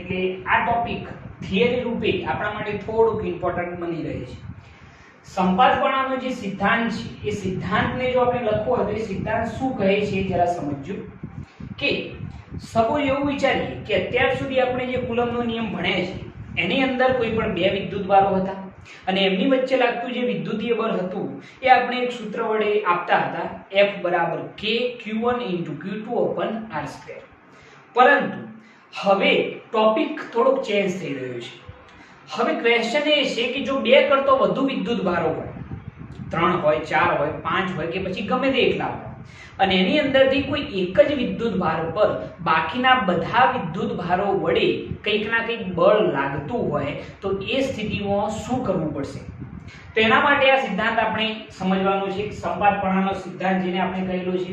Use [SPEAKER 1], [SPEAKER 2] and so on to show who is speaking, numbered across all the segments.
[SPEAKER 1] એટલે આ topic theory રૂપે આપણા માટે થોડુંક ઇમ્પોર્ટન્ટ બની રહે છે. સંપાતપણાનો જે સિદ્ધાંત છે એ સિદ્ધાંતને જો આપણે લખવો હોય તો એ સિદ્ધાંત શું કહે છે જરા સમજજો. કે સપોઝ એવું વિચારીએ કે અત્યાર સુધી આપણે જે કુલમનો નિયમ ભણ્યા છે એની અંદર કોઈ પણ બે વિદ્યુતભારો હતા અને એમની વચ્ચે લાગતું જે વિદ્યુતીય બળ હતું એ આપણે એક સૂત્ર વડે આપતા હતા F બરાબર K Q1 * Q2/r². પરંતુ હવે ટોપિક થોડોક ચેન્જ થઈ રહ્યો છે. હવે ક્વેશ્ચન એ છે કે જો બે કરતો વધુ વિદ્યુતભારો હોય, 3 હોય, 4 હોય, 5 હોય કે પછી ગમે તે એકલા હોય અને એની અંદરથી કોઈ એક જ વિદ્યુતભાર પર બાકીના બધા વિદ્યુતભારો વડે કંઈક ના કંઈક બળ લાગતું હોય તો એ સ્થિતિમાં શું કરવું પડશે? તો એના માટે આ સિદ્ધાંત આપણે સમજવાનો છે. સંપાતપણાનો સિદ્ધાંત જેને આપણે કહેલો છે.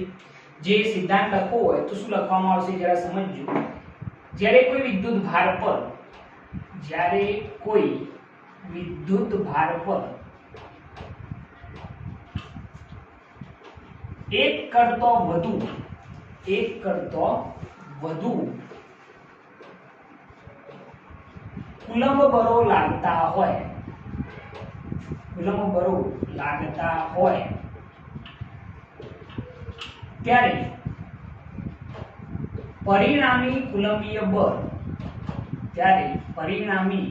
[SPEAKER 1] જે સિદ્ધાંત લખવો હોય તો શું લખવામાં આવશે જરા સમજજો. જ્યારે કોઈ વિદ્યુતભાર પર એક કરતો વધુ કુલંબ બળો લાગતા હોય ત્યારે પરિણામી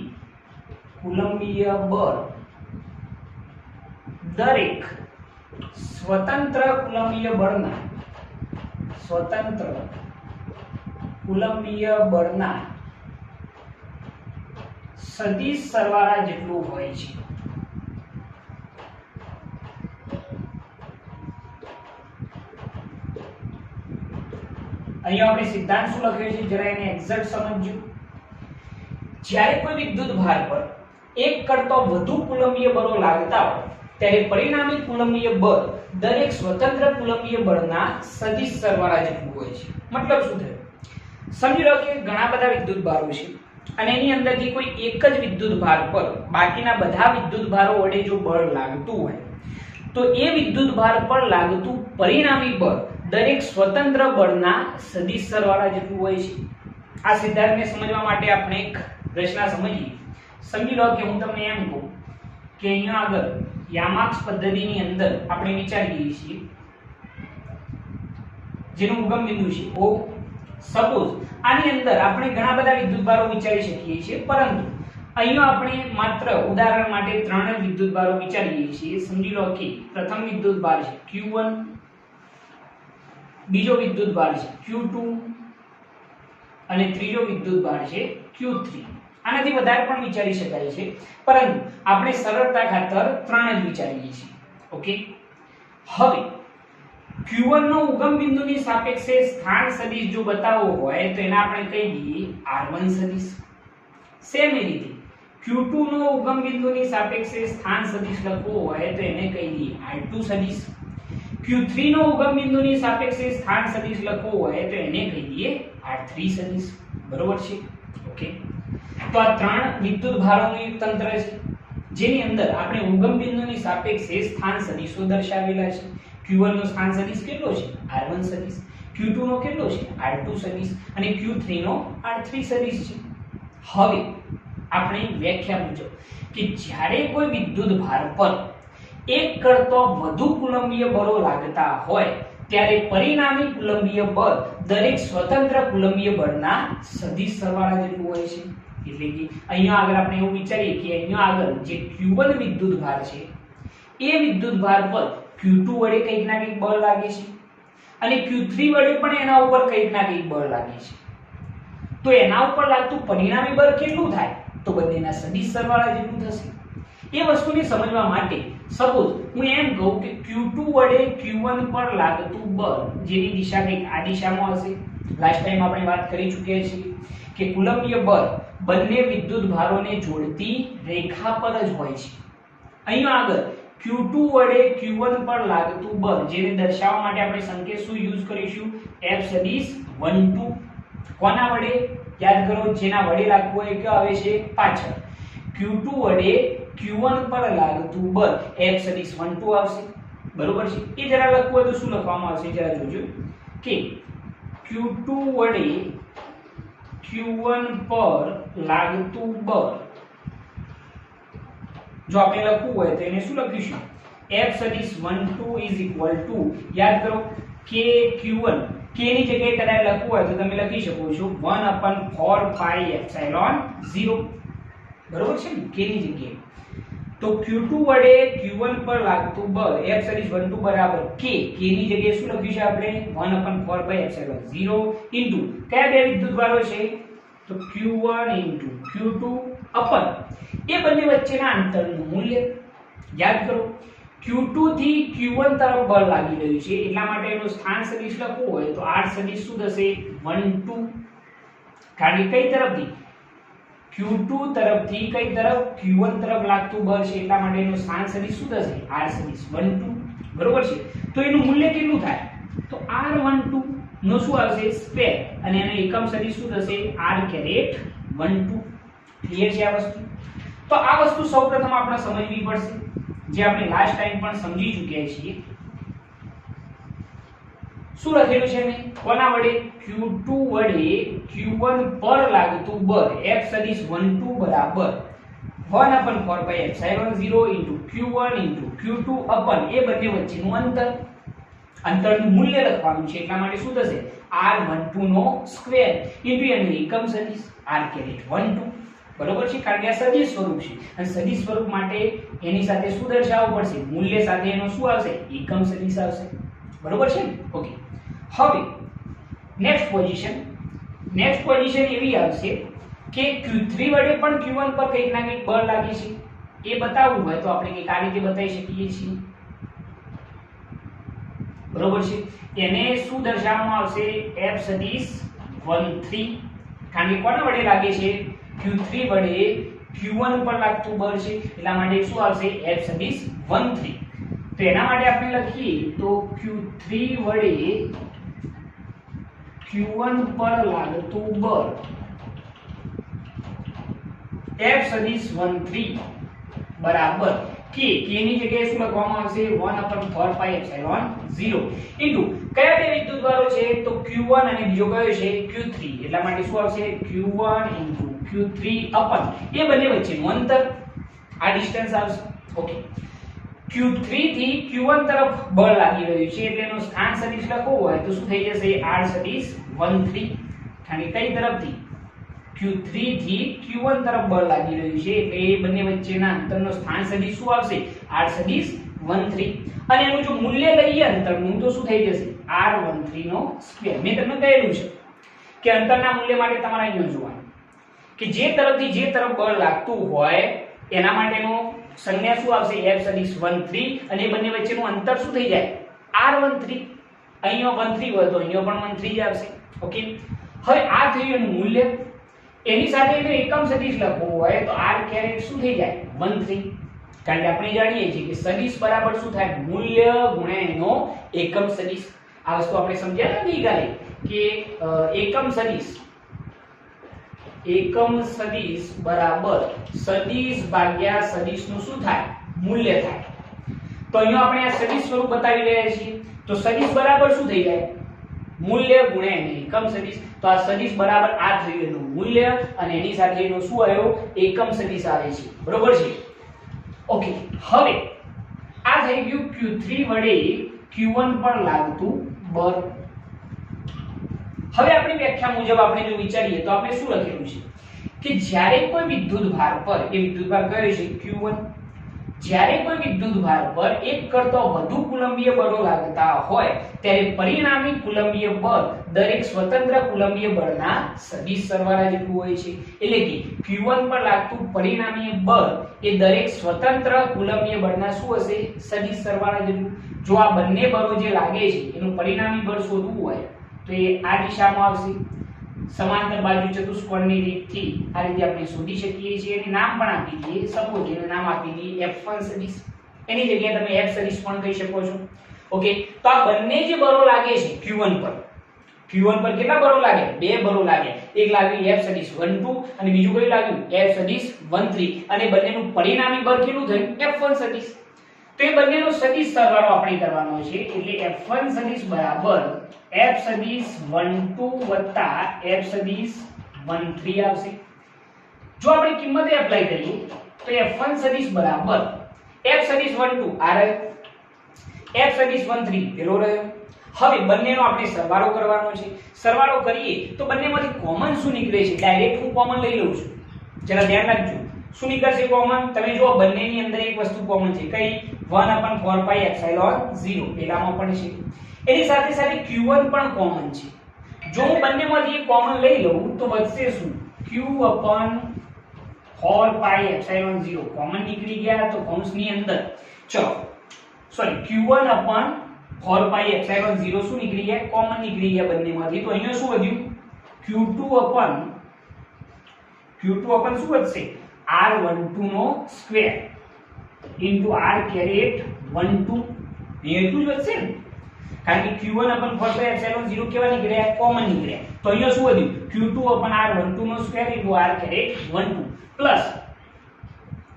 [SPEAKER 1] કુલંબીય બળ દરેક સ્વતંત્ર કુલંબીય બળના સદિશ સરવાળા જેટલું હોય છે. અહીંયા આપણે સિદ્ધાંત શું લખ્યો છે જરા એને એક્ઝેક્ટ સમજજો. જ્યારે કોઈ વિદ્યુતભાર પર એક કરતો વધુ કુલંબીય બળો લાગતા હોય ત્યારે પરિણામી કુલંબીય બળ દરેક સ્વતંત્ર કુલંબીય બળના સદિશ સરવાળા જેટલું હોય છે. મતલબ શું થયું? સમજી લો કે ઘણા બધા વિદ્યુતભારો છે અને એની અંદરથી કોઈ એક જ વિદ્યુતભાર પર બાકીના બધા વિદ્યુતભારો વડે જો બળ લાગતું હોય તો એ વિદ્યુતભાર પર લાગતું પરિણામી બળ દરેક સ્વતંત્ર બળના સદિશ સરવાળા જેટલું હોય છે. આ સિદ્ધાંતને સમજવા માટે આપણે એક રચના સમજીએ. સમજી લો કે હું તમને એમ કહું કે અહીંયા આગળ યામાક્સ પદ્ધતિની અંદર આપણે વિચારીએ છીએ જેનું ઉગમ બિંદુ છે O. સપોઝ આની અંદર આપણે ઘણા બધા વિદ્યુતભારો વિચારી શકીએ છીએ, પરંતુ અહીંયા આપણે માત્ર ઉદાહરણ માટે 3 જ વિદ્યુતભારો વિચારીએ છીએ. સમજી લો કે પ્રથમ વિદ્યુતભાર છે Q1, બીજો વિદ્યુતભાર છે Q2 અને ત્રીજો વિદ્યુતભાર છે Q3. આનાથી વધારે પણ વિચારી શકાય છે, પરંતુ આપણે સરળતા ખાતર 3 જ વિચારીએ છીએ. ઓકે. હવે Q1 નો ઉગમ બિંદુની સાપેક્ષે સ્થાન સદિશ જો બતાવવો હોય તો એને આપણે કહી દઈએ R1 સદિશ. સેમ એ રીતે Q2 નો ઉગમ બિંદુની સાપેક્ષે સ્થાન સદિશ લખવો હોય તો એને કહી દઈએ R2 સદિશ. Q3 નો ઉગમ બિંદુની સાપેક્ષે સ્થાન સદિશ લખવો હોય તો એને કહી દઈએ R3 સદિશ. બરોબર છે? ઓકે. તો આ 3 વિદ્યુતભારોનું એક તંત્ર છે જેની અંદર આપણે ઉગમ બિંદુની સાપેક્ષે સ્થાન સદિશો દર્શાવેલા છે. Q1 નો સ્થાન સદિશ કેટલો છે? R1 સદિશ. Q2 નો કેટલો છે? R2 સદિશ અને Q3 નો R3 સદિશ છે. હવે આપણે વ્યાખ્યા મુજબ કે જ્યારે કોઈ વિદ્યુતભાર પર એક કરતો વધુ કુલંબીય બળો લાગતા હોય ત્યારે પરિણામી કુલંબીય બળ દરેક સ્વતંત્ર કુલંબીય બળના સદિશ સરવાળા જેટલું હોય છે. એટલે કે અહીંયા આગળ આપણે એવું વિચારીએ કે અહીંયા આગળ જે Q1 વિદ્યુતભાર છે એ વિદ્યુતભાર પર Q2 વડે કંઈક ના કંઈક બળ લાગે છે અને Q3 વડે પણ એના ઉપર કંઈક ના કંઈક બળ લાગે છે. તો એના ઉપર લાગતું પરિણામી બળ કેટલું થાય? તો બંનેના સદિશ સરવાળા જેટલું થશે. એ વસ્તુને સમજવા માટે સપોઝ હું એમ કહું કે Q2 વડે Q1 પર લાગતું બળ જેની દિશા કંઈક આ દિશામાં હશે. લાસ્ટ ટાઈમ આપણે વાત કરી ચૂક્યા છીએ કે કુલંબીય બળ બંને વિદ્યુતભારોને જોડતી રેખા પર જ હોય છે. અહીંયા આગળ Q2 વડે Q1 પર લાગતું બળ જેને દર્શાવવા માટે આપણે સંકેત શું યુઝ કરીશું? F સદિશ 1 2. કોના વડે? યાદ કરો, જેના વડે લાગવું હોય કે આવે છે પાછળ. Q2 વડે Q1 પર લાગતું બળ F સદિશ 1 2 આવશે. બરોબર છે? એ જરા લખવું હોય તો શું લખવામાં આવશે જરા જોજો કે Q2 વડે q1 પર લાગતું બળ, જો આપણે લખવું હોય તો એને શું લખીશું? f સદિશ 1 2 ઇઝ ઇક્વલ ટુ, યાદ કરો k q1, k ની જગ્યાએ કદાચ લખવું હોય તો તમે લખી શકો છો 1/4 pi epsilon 0, બરોબર છે ને, k ની જગ્યાએ. તો q2 વડે q1 પર લાગતું બળ f સદિશ 1 2 બરાબર k, k ની જગ્યાએ શું લખ્યું છે આપણે? 1/4 pi epsilon 0 ઇન્ટુ કયા બે વિદ્યુતભારો છે? તો q1 ઇન્ટુ q2 અપન એ બંને વચ્ચેના અંતરનું મૂલ્ય. યાદ કરો q2 થી q1 તરફ બળ લાગી રહ્યું છે એટલા માટે એનું સ્થાન સદિશ લખવું હોય તો r સદિશ શું થશે? 1 2, કારણ કે કઈ તરફથી? q2 તરફથી કઈ તરફ? q1 તરફ લાગતું બળ છે એટલા માટે એનું સ્થાન સદિશ શું થશે? r સદિશ 1 2, બરોબર છે. તો એનું મૂલ્ય કેટલું થાય? તો r12 નો શું આવશે? સ્ક્વેર, અને એનો એકમ સદિશ શું થશે? r caret 1 2. ક્લિયર છે આ વસ્તુ? તો આ વસ્તુ સૌપ્રથમ આપણે સમજવી પડશે, જે આપણે લાસ્ટ ટાઈમ પણ સમજી ચૂક્યા છીએ. શું લખેલું છે મેં? કોના વડે? q2 વડે q1 પર લાગતું બળ f સદિશ 1 2 બરાબર 1/4 pi epsilon 0 into q1 into q2 અપન એ બંને વચ્ચેનું અંતર, અંતરનું મૂલ્ય લખવાનું છે એટલા માટે શું થશે? r12 નો સ્ક્વેર ઇન્ટુ એનું એકમ સદિશ r કેરેટ 1 2, બરોબર છે, કારણ કે આ સદિશ સ્વરૂપ છે અને સદિશ સ્વરૂપ માટે એની સાથે શું દર્શાવવું પડશે? મૂલ્ય સાથે એનો શું આવશે? એકમ સદિશ આવશે, બરોબર છે ને? ઓકે, હવે નેક્સ્ટ પોઝિશન એવી આવશે કે q3 વડે પણ q1 પર કંઈક ના કંઈક બળ લાગે છે. એ બતાવવું હોય તો આપણે કંઈક આ રીતે બતાવી શકીએ છીએ, બરોબર છે. એને શું દર્શાવવામાં આવશે? f સદિશ 1 3, કારણ કે કોના વડે લાગે છે? q3 વડે q1 પર લાગતું બળ છે એટલા માટે શું આવશે? f સદિશ 1 3. તો એના માટે આપણે લખીએ તો q3 વડે q1 પર લાગતું બળ f સદિશ 1 3 બરાબર k, k ની જગ્યાએ શું લખવામાં આવશે? 1/4 pi epsilon 0 ઇન્ટુ કયા બે વિદ્યુતભારો છે? તો q1 અને બીજો કયો છે? q3, એટલા માટે શું આવશે? q1 ઇન્ટુ q3 અપન એ બંને વચ્ચેનું અંતર, આ ડિસ્ટન્સ આવશે. ઓકે, q3 થી q1 તરફ બળ લાગી રહ્યું છે એટલે એનું સ્થાન સદિશ લખવું હોય તો શું થઈ જશે? r સદિશ 1 3, કારણ કે કઈ તરફથી? q3 થી q1 તરફ બળ લાગી રહ્યું છે એટલે એ બંને વચ્ચેના અંતરનો સ્થાન સદિશ શું આવશે? r સદિશ 1 3, અને એનું જો મૂલ્ય લઈએ અંતરનું તો શું થઈ જશે? r13 નો સ્ક્વેર. મેં તમને કહેલું છે કે અંતરના મૂલ્ય માટે તમારે અહીંયા જોવાનું કે જે તરફથી જે તરફ બળ લાગતું હોય એના માટેનો સંજ્ઞા શું આવશે? f સદિશ 1 3, અને એ બંને વચ્ચેનું અંતર શું થઈ જાય? r13. અહીંયા 1 3 હોય તો અહીંયા પણ 1 3 જ આવશે. ઓકે, હવે આ થયું એનું મૂલ્ય, એની સાથે એનો એકમ સદિશ લખવું હોય તો r કેરેટ શું થઈ જાય? 1 3, કારણ કે આપણે જાણીએ છીએ કે સદિશ બરાબર શું થાય? મૂલ્ય ગુણ્યા એનો એકમ સદિશ. આ વસ્તુ આપણે સમજ્યા ને ગઈકાલે કે એકમ સદિશ બરાબર સદિશ ભાગ્યા સદિશનું શું થાય? મૂલ્ય થાય. તો અહીંયા આપણે આ સદિશ સ્વરૂપ બતાવી રહ્યા છીએ તો સદિશ બરાબર શું થઈ જાય? મૂલ્ય ગુણ્યા એનો એકમ સદિશ. તો આ સદિશ બરાબર આ થયું એનું મૂલ્ય અને એની સાથે એનો શું આવ્યો? એકમ સદિશ આવે છે, બરોબર છે. ઓકે, હવે આ થઈ ગયું q3 વડે q1 પર લાગતું બળ. હવે આપણી વ્યાખ્યા મુજબ આપણે જો વિચારીએ તો આપણે શું લખેલું છે કે જ્યારે કોઈ વિદ્યુતભાર પર, એ વિદ્યુતભાર કયો છે? q1, જ્યારે કોઈ વિદ્યુતભાર પર એક કરતા વધુ કુલંબીય બળો લાગતા હોય ત્યારે પરિણામી કુલંબીય બળ દરેક સ્વતંત્ર કુલંબીય બળના સદિશ સરવાળા જેટલું હોય છે. એટલે કે q1 પર લાગતું પરિણામી બળ એ દરેક સ્વતંત્ર કુલંબીય બળના શું હશે? સદિશ સરવાળા જેટલું. જો આ બંને બળો જે લાગે છે એનું પરિણામી બળ શોધવું હોય તો એ આ દિશામાં આવશે. સમાંતર બાજુ ચતુષ્કોણની રીતથી આ રીતે આપણે શોધી શકીએ છીએ. એને નામ પણ આપી દઈએ, સપોઝ એનું નામ આપી દઈએ f1 સદિશ, એની જગ્યાએ તમે f સદિશ પણ કહી શકો છો. ઓકે, તો આ બંને જે બળો લાગે છે q1 પર કેટલા બળો લાગે? બે બળો લાગે. એક લાગ્યું f સદિશ 1 2 અને બીજું કયું લાગ્યું? f સદિશ 1 3, અને બંનેનું પરિણામી બળ કેટલું થયું? f1 સદિશ. તો એ બંનેનો સદિશ સરવાળો આપણે કરવાનો છે એટલે f1 સદિશ બરાબર f સદિશ 1 2 વત્તા f સદિશ 13 આવશે। જો આપણે કિંમત એપ્લાય કરીએ તો f1 સદિશ બરાબર f સદિશ 12 આ રહ્યો, f સદિશ 13 પેલો રહ્યો। હવે બંનેનો આપણે સરવાળો કરવાનો છે। સરવાળો કરીએ તો બંનેમાંથી કોમન શું નીકળે છે? ડાયરેક્ટ હું કોમન લઈ લઉં છું, જરા ધ્યાન રાખજો। શું નીકળશે કોમન? તમે જો બંનેની અંદર એક વસ્તુ કોમન છે, કઈ? 1/4 પાઈ એપ્સિલોન 0 પેલામાં પણ છે, એની સાથે સાથે q1 પણ કોમન છે। જો હું બંનેમાંથી એક કોમન લઈ લઉં તો વધશે શું? q/4 પાઈ એપ્સિલોન 0 કોમન નીકળી ગયા તો કૌંસની અંદર ચલો સોરી q1/4 પાઈ એપ્સિલોન 0 શું નીકળી ગયા? કોમન નીકળી ગયા બંનેમાંથી। તો અહીંયા શું વધ્યું? q2 શું વધશે? r12 નો સ્ક્વેર ઇન્ટુ r કેરેટ 12 એ એટલું જ વધશે ને, કારણ કે q1/4 પાઈ એપ્સિલોન 0 કેવા નીકળ્યા? કોમન નીકળ્યા। તો અહીંયા શું વધ્યું? q2/r12 નો square into r caret 12 plus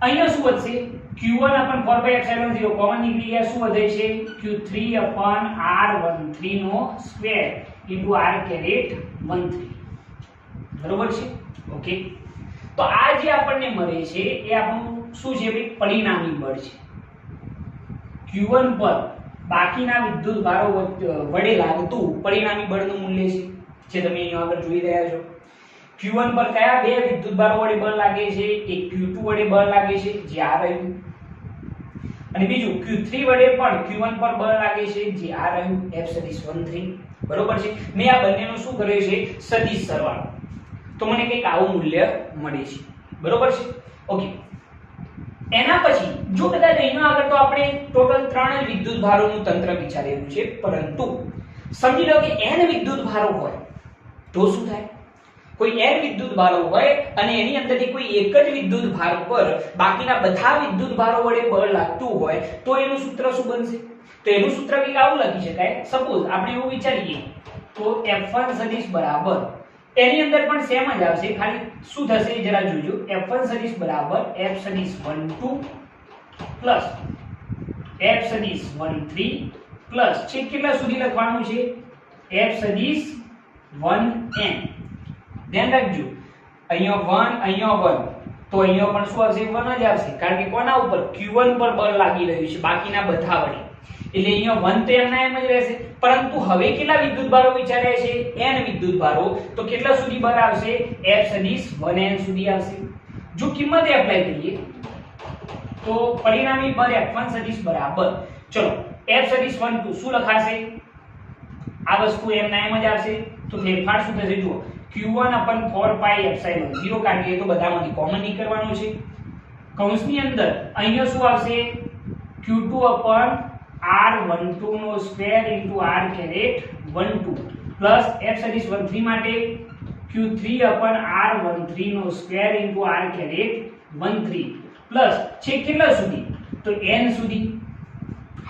[SPEAKER 1] અહીંયા શું વધશે? q1/4 પાઈ એપ્સિલોન 0 કોમન નીકળી ગયા, શું વધે છે? q3/r13 નો સ્ક્વેર ઇન્ટુ r કેરેટ 13 બરોબર છે? ઓકે, તો આ જે આપણને મળે છે એ આપણું શું છે? ભાઈ પરિણામી બળ છે। q1 પર બાકીના વિદ્યુત ભારો વડે લાગતું પરિણામી બળનું મૂલ્ય છે, જે તમે અહીંયા આગળ જોઈ રહ્યા છો। q1 પર કયા બે વિદ્યુત ભારો વડે બળ લાગે છે? એક q2 વડે બળ લાગે છે, જે આ રહ્યું, અને બીજું q3 વડે પણ q1 પર બળ લાગે છે, જે આ રહ્યું f સદિશ 13 બરોબર છે। મેં આ બંનેનો શું કર્યો છે? સદિશ સરવાળો, તો મને કંઈક આવું મૂલ્ય મળે છે બરોબર છે? ઓકે, એના પછી જો કદાચ અહીંયા આગળ તો આપણે ટોટલ 3 વિદ્યુત ભારોનું તંત્ર વિચારેલું છે, પરંતુ સમજી લો કે n વિદ્યુત ભારો હોય તો શું થાય? કોઈ n વિદ્યુત ભારો હોય અને એની અંદરથી કોઈ એક જ વિદ્યુત ભાર પર બાકીના બધા વિદ્યુત ભારો વડે બળ લાગતું હોય તો એનું સૂત્ર શું બનશે? તો એનું સૂત્ર કંઈક આવું લખી શકાય। સપોઝ આપણે એવું વિચારીએ તો f1 સદિશ બરાબર એની અંદર પણ સેમ જ આવશે, ખાલી શું થશે જરા જોજો। f1 સદિશ બરાબર f સદિશ 12 પ્લસ f સદિશ 13 પ્લસ છેક કેટલા સુધી લખવાનું છે? f સદિશ 1n। ધ્યાન રાખજો, અહીંયા 1 અહીંયા 1 તો અહીંયા પણ શું આવશે? 1 જ આવશે, કારણ કે કોના ઉપર? q1 પર બળ લાગી રહ્યું છે બાકીના બધા વડે, એટલે અહીંયા 1 તો એમના એમ જ રહેશે। પરંતુ હવે કેટલા વિદ્યુત ભારો વિચાર્યા છે? n વિદ્યુત ભારો, તો કેટલા સુધી બળ આવશે? f સદિશ 1n સુધી આવશે। જો કિંમત એપ્લાય કરીએ તો પરિણામી બળ f1 સદિશ બરાબર ચલો f સદિશ 12 શું લખાશે? આ વસ્તુ એમના એમ જ આવશે, તો ફેરફાર શું થશે? જુઓ q1/4 પાઈ એપ્સિલોન 0, કારણ કે એ તો બધામાંથી કોમન નીકળવાનું છે। કૌંસની અંદર અહીંયા શું આવશે? q2/r12 નો square into r caret 12 plus f સદિશ 13 માટે q3/r13 નો square into r caret 13 plus છેક કેટલા સુધી? તો n સુધી।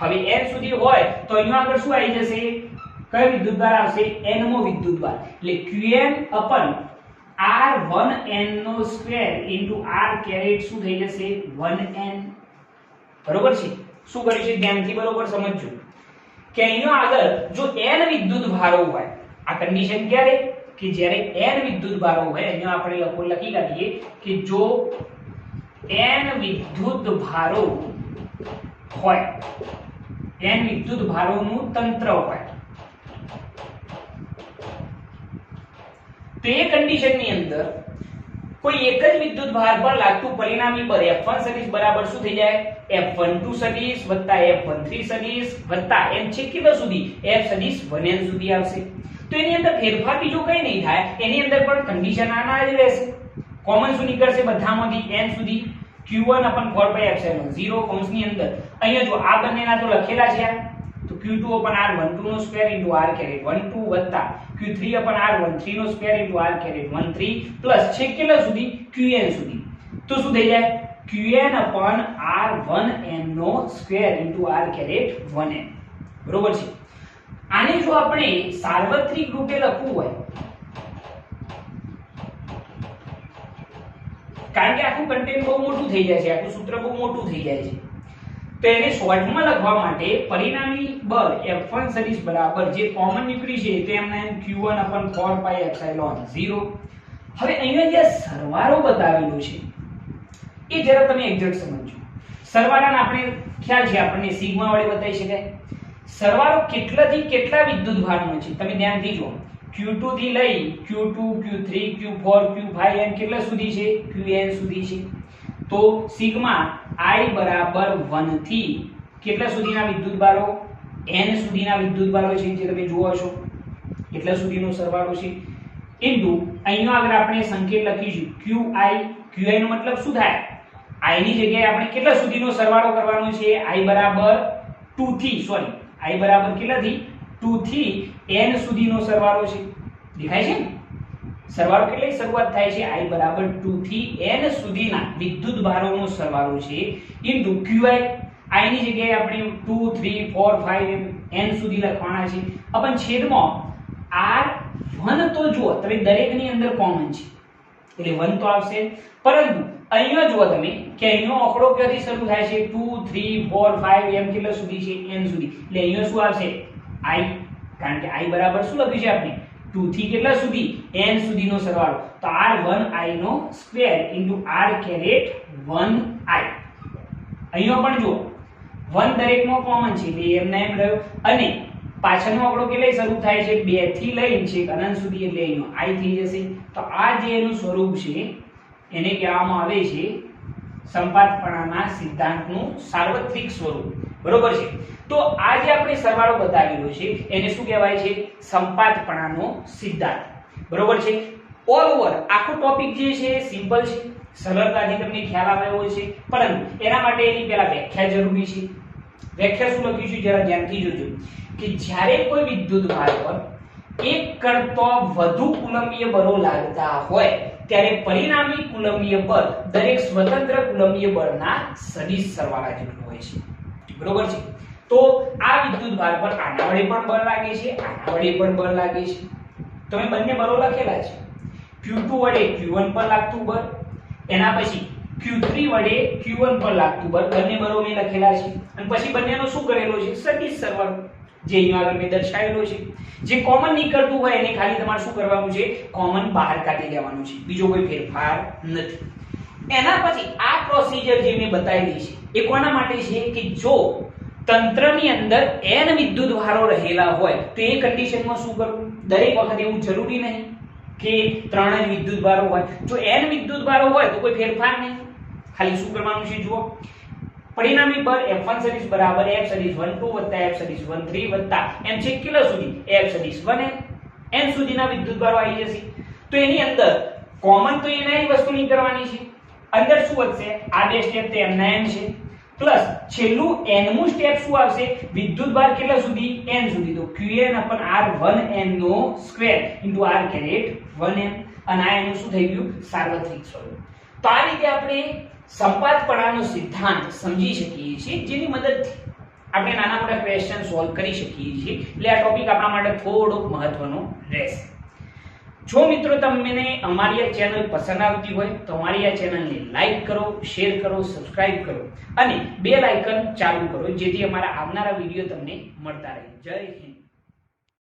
[SPEAKER 1] હવે n સુધી હોય તો અહીંયા આગળ શું આવી જશે? કયો વિદ્યુતભાર આવશે? n મો વિદ્યુતભાર, એટલે qn/r1n નો સ્ક્વેર ઇન્ટુ r કેરેટ શું થઈ જશે? 1n બરોબર છે? શું કર્યું છે ધ્યાનથી બરોબર સમજજો કે અહીંયા આગળ જો n વિદ્યુત ભારો હોય, આ કન્ડિશન ક્યારે? કે જ્યારે n વિદ્યુત ભારો હોય, અહીંયા આપણે લખી કાઢીએ કે જો n વિદ્યુત ભારો હોય, n વિદ્યુત ભારોનું તંત્ર હોય, તો એ કન્ડિશનની અંદર કોઈ એક જ વિદ્યુત ભાર પર લાગતું પરિણામી બળ f1 સદિશ બરાબર શું થઈ જાય? f12 સદિશ વત્તા f13 સદિશ વત્તા n છેક કેટલા સુધી? f સદિશ 1n સુધી આવશે। તો એની અંદર ફેરફાર બીજો કંઈ નહીં થાય, એની અંદર પણ કન્ડિશન આના જ રહેશે। કોમન શું નીકળશે બધામાંથી? n સુધી q1/4 પાઈ એપ્સિલોન 0 કૌંસની અંદર અહીંયા જો આ બંનેના તો લખેલા છે, તો q2/r12 નો સ્ક્વેર ઇન્ટુ r કેરેટ 12 વત્તા q3/r13 નો square into r caret 13 plus છેક કેટલા સુધી? qn સુધી। તો શું થઈ જાય? qn/r1n નો square into r caret 1n બરોબર છે? આને જો આપણે સાર્વત્રિક રૂપે લખવું હોય, કારણ કે આખું કન્ટેન્ટ બહુ મોટું થઈ જાય છે, આખું સૂત્ર બહુ મોટું થઈ જાય છે, તો એને શોર્ટમાં લખવા માટે પરિણામી બળ f1 સદિશ બરાબર જે કોમન નીકળી છે તો એમના q1/4 પાઈ એપ્સિલોન 0 હવે અહીંયા જે સરવાળો બતાવેલો છે એ જરા તમે એક્ઝેક્ટ સમજો. સરવાળાને આપણે ખ્યાલ છે, આપણને સિગ્મા વડે બતાવી શકાય. સરવાળો કેટલાથી કેટલા વિદ્યુત ભારનો છે તમે ધ્યાનથી જુઓ. Q2 થી લઈ Q2 Q3 Q4 Q5 n કેટલા સુધી છે? Qn સુધી છે. તો સિગ્મા I બરાબર 1 થી કેટલા સુધીના વિદ્યુત ભારો? n સુધીના વિદ્યુત ભારો છે જે તમે જુઓ છો કેટલા સુધીનો સરવાળો છે ઇન્ટુ અહીંયા આગળ આપણે સંકેત લખીશું qi. qi નો મતલબ શું થાય? I ની જગ્યાએ આપણે કેટલા સુધીનો સરવાળો કરવાનો છે? I બરાબર 2 થી I બરાબર કેટલાથી? 2 થી n સુધીનો સરવાળો છે. દેખાય છે ને? સરવાળો કેટલી શરૂઆત થાય છે? I બરાબર 2 થી n સુધીના વિદ્યુત ભારોનો સરવાળો છે ઇન્ટુ qi. I ની જગ્યાએ આપણે 2 3 4 5 n સુધી લખવાના છે. अपन છેદમાં r1 તો જુઓ તમે દરેકની અંદર કોમન છે એટલે 1 તો આવશે, પરંતુ અહીંયા જુઓ તમે કે અહીંનો આંકડો ક્યાંથી શરૂ થાય છે? 2 3 4 5 એમ કેટલા સુધી છે? n સુધી. એટલે અહીંયા શું આવશે? I, કારણ કે I બરાબર શું લખ્યું છે આપણે? 2 થી કેટલા સુધી? n સુધીનો સરવાળો. તો r1i નો square into r caret 1i. અહીંયા પણ જુઓ 1 દરેકમાં કોમન છે એટલે એમને એમ રહ્યો, અને પાછળનો આંકડો કેટલે શરૂ થાય છે? 2 થી લઈને છે અનંત સુધી એટલે અહીંનો I થઈ જશે. તો આ જે એનું સ્વરૂપ છે એને કહેવામાં આવે છે સંપાતપણાના સિદ્ધાંતનું સાર્વત્રિક સ્વરૂપ. બરોબર છે? તો આ જે આપણે સરવાળો બતાવેલો છે એને શું કહેવાય છે? સંપાતપણાનો સિદ્ધાંત. બરોબર છે? ઓલ ઓવર આખો ટોપિક જે છે સિમ્પલ છે, સરળતાથી તમને ખ્યાલ આવે એવો છે, પરંતુ એના માટે એની પહેલા વ્યાખ્યા જરૂરી છે. વ્યાખ્યા શું લખી છે જરા ધ્યાનથી જોજો કે જ્યારે કોઈ વિદ્યુત ભાર પર એક કરતો વધુ કુલંબીય બળો લાગતા હોય ત્યારે પરિણામી કુલંબીય બળ દરેક સ્વતંત્ર કુલંબીય બળના સદિશ સરવાળા જેટલું હોય છે. બરોબર છે? તો આ વિદ્યુત ભાર પર આના વડે પણ બળ લાગે છે, આના વડે પણ બળ લાગે છે. તમે બંને બળો લખેલા છે. Q2 વડે Q1 પર લાગતું બળ, એના પછી Q3 વડે Q1 પર લાગતું બળ, બંને બળો મેં લખેલા છે. અને પછી બંનેનો શું કરેલો છે? સદિશ સરવાળો, જે અહીંયા આગળ મેં દર્શાવેલો છે. જે કોમન નીકળતું હોય એને ખાલી તમારે શું કરવાનું છે? કોમન બહાર કાઢી લેવાનું છે, બીજો કોઈ ફેરફાર નથી. એના પછી આ પ્રોસિજર જે મેં બતાવેલી છે એ કોના માટે છે? કે જો તંત્રની અંદર n વિદ્યુત ભારો રહેલા હોય તો એ કન્ડિશનમાં શું કરવું? દરેક વખત એવું જરૂરી નહીં કે 3 જ વિદ્યુત ભારો હોય. જો n વિદ્યુત ભારો હોય તો કોઈ ફેરફાર નહીં, ખાલી શું કરવાનું છે? જુઓ, પરિણામી બળ F1 સદિશ બરાબર F સદિશ 12 + F સદિશ 13 + m છે કેટલા સુધી? F સદિશ 1n. n સુધીના વિદ્યુત ભારો આવી જશે. તો એની અંદર કોમન તો એના જ વસ્તુ નહીં કરવાની છે. અંદર શું વધશે? આ બે સ્ટેપ તો એમના એમ છે, પ્લસ છેલ્લું nમું સ્ટેપ શું આવશે? વિદ્યુત ભાર કેટલા સુધી? n સુધી. તો qn/r1n નો સ્ક્વેર * r કેરેટ 1n. અને આ એનું શું થઈ ગયું? સાર્વત્રિક સ્વરૂપ. તો આ રીતે આપણે સંપાતપણાનો સિદ્ધાંત સમજી શકીએ છીએ, જેની મદદથી આપણે નાના મોટા ક્વેશ્ચન સોલ્વ કરી શકીએ છીએ. એટલે આ ટોપિક આપણા માટે થોડોક મહત્વનો રહેશે. જો મિત્રો તમને અમારી આ ચેનલ પસંદ આવતી હોય તો અમારી આ ચેનલને લાઈક કરો, શેર કરો, સબસ્ક્રાઇબ કરો અને બેલ આઇકન ચાલુ કરો, જેથી અમારા આવનારા વિડીયો તમને મળતા રહે. જય હિન્દ.